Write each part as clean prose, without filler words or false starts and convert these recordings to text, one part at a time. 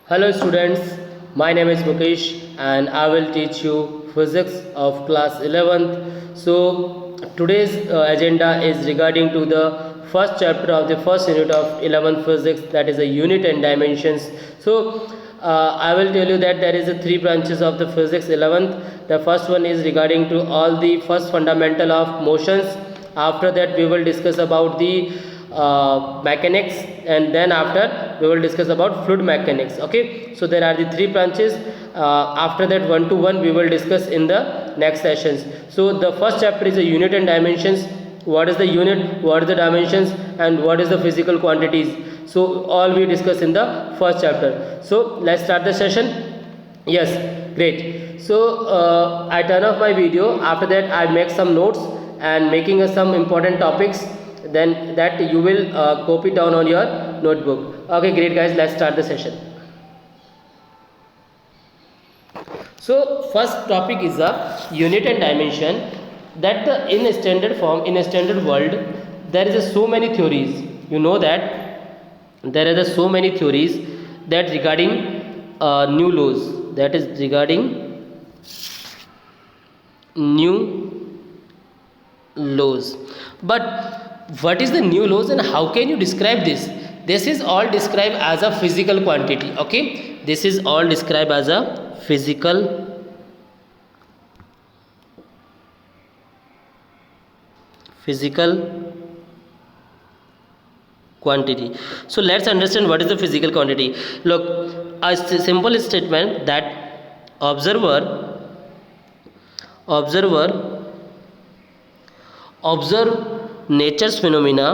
Hello students, my name is Mukesh and I will teach you physics of class 11th. So today's agenda is regarding to the first chapter of the first unit of 11th physics, that is a unit and dimensions. So I will tell you that there is a three branches of the physics 11th. The first one is regarding to all the first fundamental of motions. After that we will discuss about the mechanics, and then after we will discuss about fluid mechanics. Okay, so there are the three branches. After that, one to one we will discuss in the next sessions. So the first chapter is a unit and dimensions. What is the unit, what is the dimensions, and what is the physical quantities? So all we discuss in the first chapter. So let's start the session. Yes, great. So I turn off my video. After that I make some notes and making some important topics, then that you will copy down on your notebook. Okay, great guys, let's start the session. So first topic is a unit and dimension. That in a standard form, in a standard world, there is so many theories. You know that there are so many theories that regarding new laws, that is regarding new laws. But what is the new laws and how can you describe this? This is all described as a physical quantity. Okay, this is all described as a physical quantity. So let's understand what is the physical quantity. Look, a simple statement that observe nature's phenomena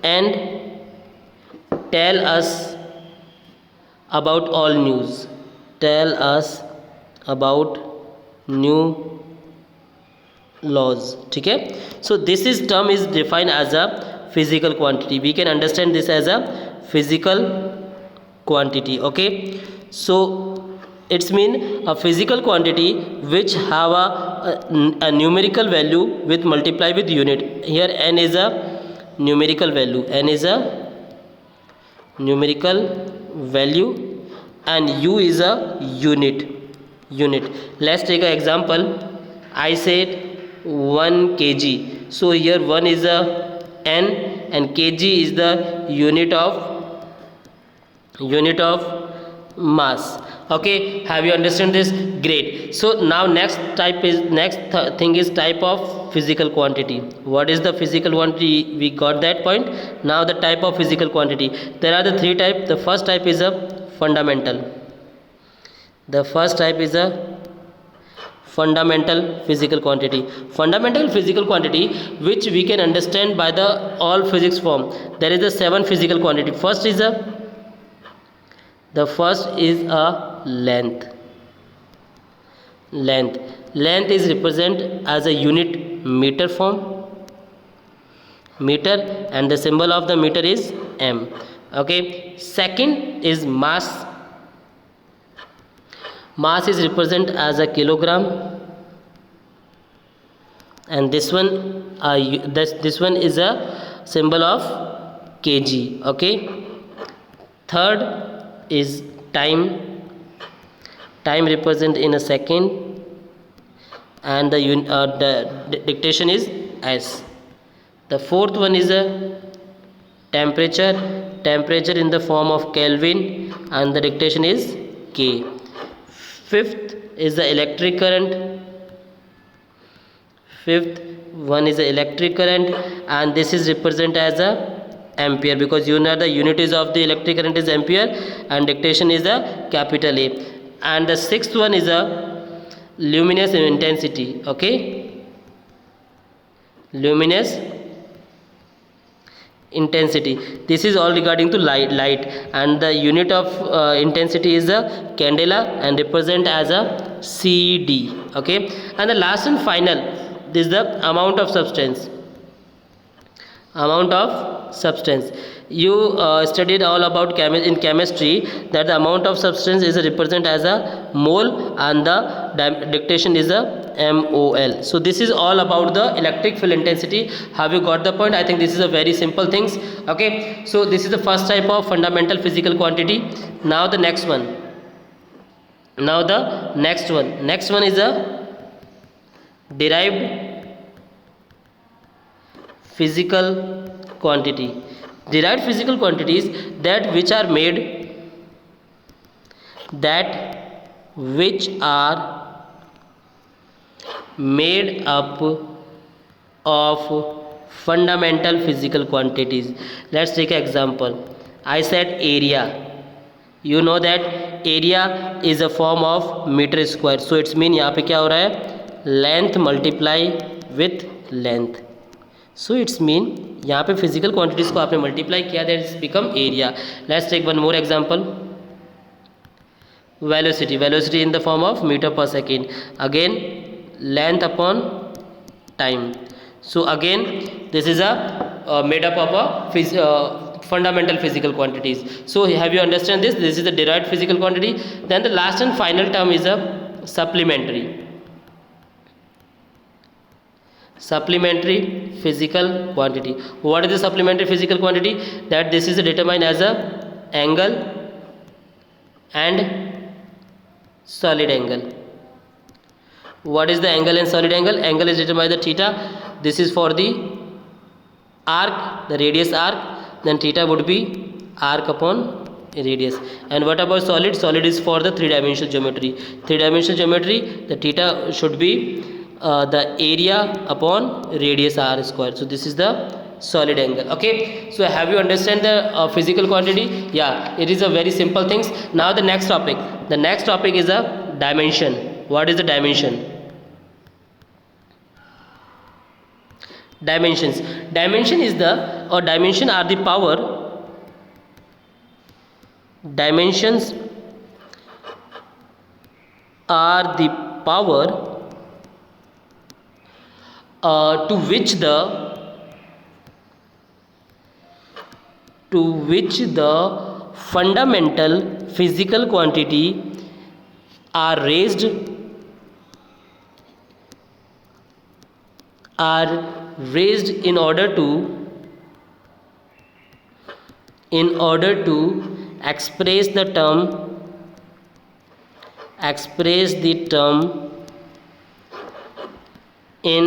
and tell us about all news. Tell us about new laws. Okay, so this is term is defined as a physical quantity. We can understand this as a physical quantity. Okay, so it's mean a physical quantity which have a numerical value with multiply with unit. Here n is a numerical value, n is a numerical value and u is a unit. Let's take an example. I said 1 kg, so here 1 is a n and kg is the unit of mass. Okay, have you understand this? Great. So now next thing is type of physical quantity. What is the physical quantity? We got that point. Now the type of physical quantity. There are the three types. The first type is a fundamental. The first type is a fundamental physical quantity. Fundamental physical quantity which we can understand by the all physics form. There is a 7 physical quantity. The first is a length. Length is represented as a unit meter form. Meter, and the symbol of the meter is m. Okay. Second is mass. Mass is represented as a kilogram, and this one is a symbol of kg. Okay. Third is time. Time represent in a second, and the dictation is s. The fourth one is a temperature in the form of Kelvin, and the dictation is k. Fifth is the electric current. And this is represented as a ampere, because you know the units of the electric current is ampere and dictation is a capital A. And the sixth one is a luminous intensity. Okay, luminous intensity. This is all regarding to light, and the unit of intensity is a candela and represent as a CD. Okay, and the last and final, this is the amount of substance. You studied all about in chemistry that the amount of substance is represented as a mole, and the dictation is a mol. So this is all about the electric field intensity. Have you got the point? I think this is a very simple things. Okay, so this is the first type of fundamental physical quantity. Now the next one. Next one is a derived physical quantity. Derived physical quantities that which are made up of fundamental physical quantities. Let's take an example. I said area. You know that area is a form of meter square. So it's mean यहाँ पे क्या हो रहा है, length multiply with length. So it's mean यहाँ पे physical quantities को आपने मल्टीप्लाई किया, that is become area. Let's take one more example. Velocity in the form of metre per second. Again length upon time. So again this is a made up of a fundamental physical quantities. So have you understand this? This is the derived physical quantity. Then the last and final term is a supplementary physical quantity. What is the supplementary physical quantity? That this is determined as a angle and solid angle. What is the angle and solid angle? Angle is determined by the theta. This is for the arc, the radius arc. Then theta would be arc upon radius. And what about solid? Solid is for the three-dimensional geometry. Three-dimensional geometry, the theta should be the area upon radius r square. So this is the solid angle. Okay, so have you understand the physical quantity? Yeah, it is a very simple things. Now the next topic is a dimension. What is the dimension? Dimensions are the power. Dimensions are the power to which the fundamental physical quantity are raised in order to express the term in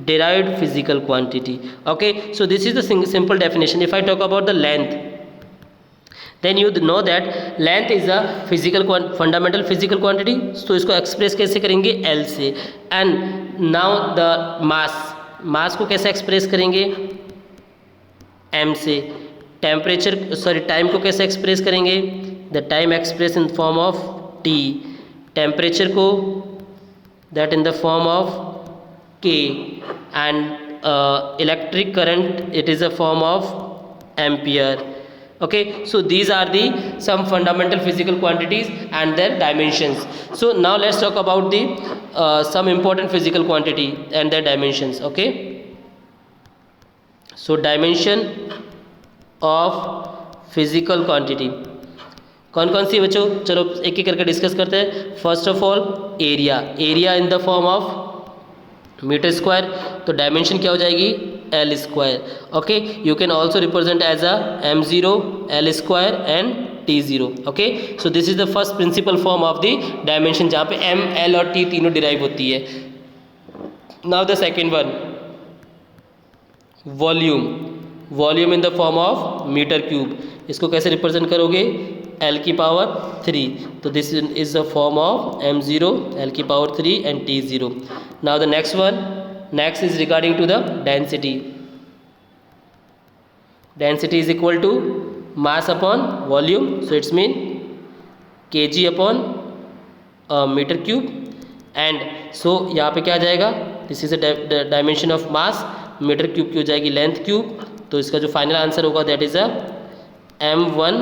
derived physical quantity. Okay, so this is the simple definition. If I talk about the length, then you know that length is a fundamental physical quantity. So इसको express कैसे करेंगे? L से. And now the mass को कैसे express करेंगे? M से. Time को कैसे express करेंगे? The time expressed in form of T. Temperature को that in the form of K. And electric current, it is a form of ampere. Okay, so these are the some fundamental physical quantities and their dimensions. So now let's talk about the some important physical quantity and their dimensions. Okay, so dimension of physical quantity कौन कौन सी बच्चों? चलो एक एक करके discuss करते हैं. First of all area in the form of metre square. तो डायमेंशन क्या हो जाएगी? L square. Okay, you can also represent as a m0, L square and t0. Okay, so this is the first principal form of the dimension जहाँ पे m, L और t तीनों derive होती है. Now the second one, volume in the form of meter cube. इसको कैसे represent करोगे? L की power 3. तो this is a form of m0, L की power 3 and t0. Now the next is regarding to the density. Density is equal to mass upon volume. So it's mean kg upon meter cube. And so यहाँ पे क्या आ जाएगा? This is the dimension of mass. Metre cube की हो जाएगी length cube. तो इसका जो फाइनल आंसर होगा that is a m1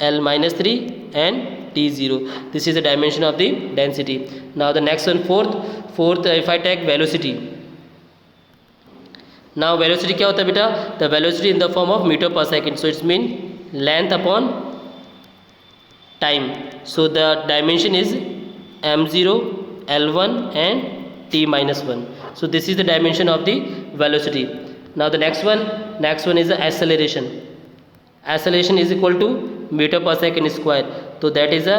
L-3 and t0. This is the dimension of the density. Now the next one, fourth if I take velocity. Now velocity क्या होता है बेटा? The velocity in the form of meter per second. So it's mean length upon time. So the dimension is m0, L1 and t minus 1. So this is the dimension of the velocity. Now the next one is the acceleration. Acceleration is equal to metre per second square, तो that is a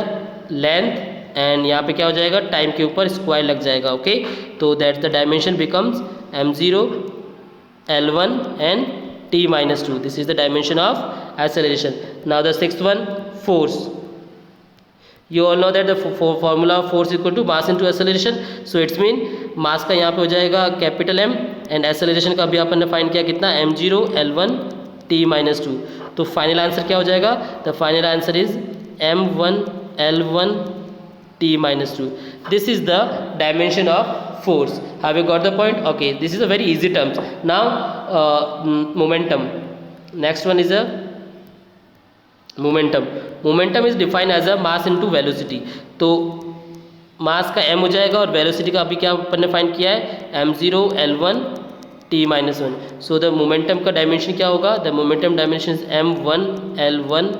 length and यहाँ पे क्या हो जाएगा, time के ऊपर square लग जाएगा. ओके, तो that the dimension becomes m0 l1 and t minus 2. This is the dimension of acceleration. Now the sixth one, force. You all know that the formula of force equal to mass into acceleration. So it's mean मास का यहाँ पे हो जाएगा capital M and acceleration का भी अपन ने find किया कितना, m0 l1 t minus 2. तो फाइनल आंसर क्या हो जाएगा, the final answer is m1 l1 t minus 2. This is the dimension of force. Have you got the point? Okay, this is a very easy terms. Now momentum. Next one is a momentum. Momentum is defined as a mass into velocity. तो मास का m हो जाएगा और velocity का अभी क्या अपन ने find किया है, m0 l1 t minus 1. So the momentum का डायमेंशन क्या होगा, the momentum dimension is m1 l1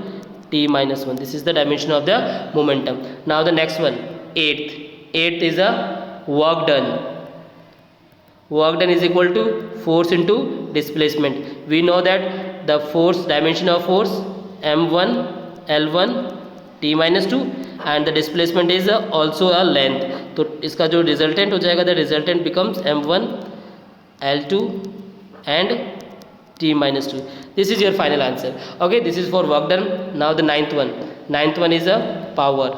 t minus 1. This is the dimension of the momentum. Now the next one, eighth is a work done. Work done is equal to force into displacement. We know that the force, dimension of force m1 l1 t minus 2 and the displacement is also a length. तो इसका जो resultant हो जाएगा, the resultant becomes m1 l2 and t minus 2. This is your final answer. Okay, this is for work done. Now the ninth one is a power.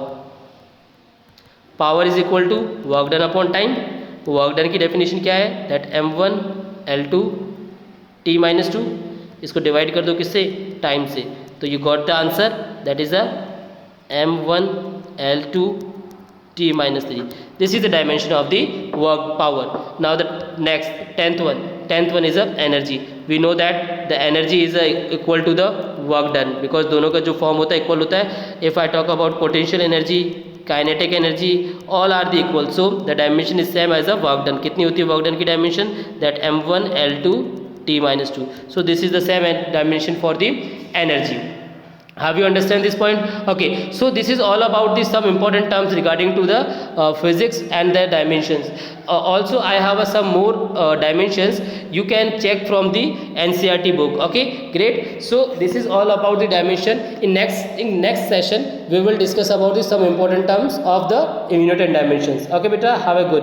Power is equal to work done upon time. Work done की definition क्या है, that m1 l2 t minus 2. इसको divide कर दो किससे, time से, तो you got the answer, that is a m1 l2 t minus 3. This is the dimension of the work power. Now the next tenth one is a energy. We know that the energy is equal to the work done because दोनों का जो form होता है equal होता है. If I talk about potential energy, kinetic energy, all are the equal. So the dimension is same as a work done. कितनी होती है work done की dimension, that m1 l2 t minus 2. So this is the same dimension for the energy. Have you understand this point? Okay, so this is all about the some important terms regarding to the physics and their dimensions. Also I have some more dimensions you can check from the NCERT book. Okay, great. So this is all about the dimension. In next session we will discuss about the some important terms of the unit and dimensions. Okay beta, have a good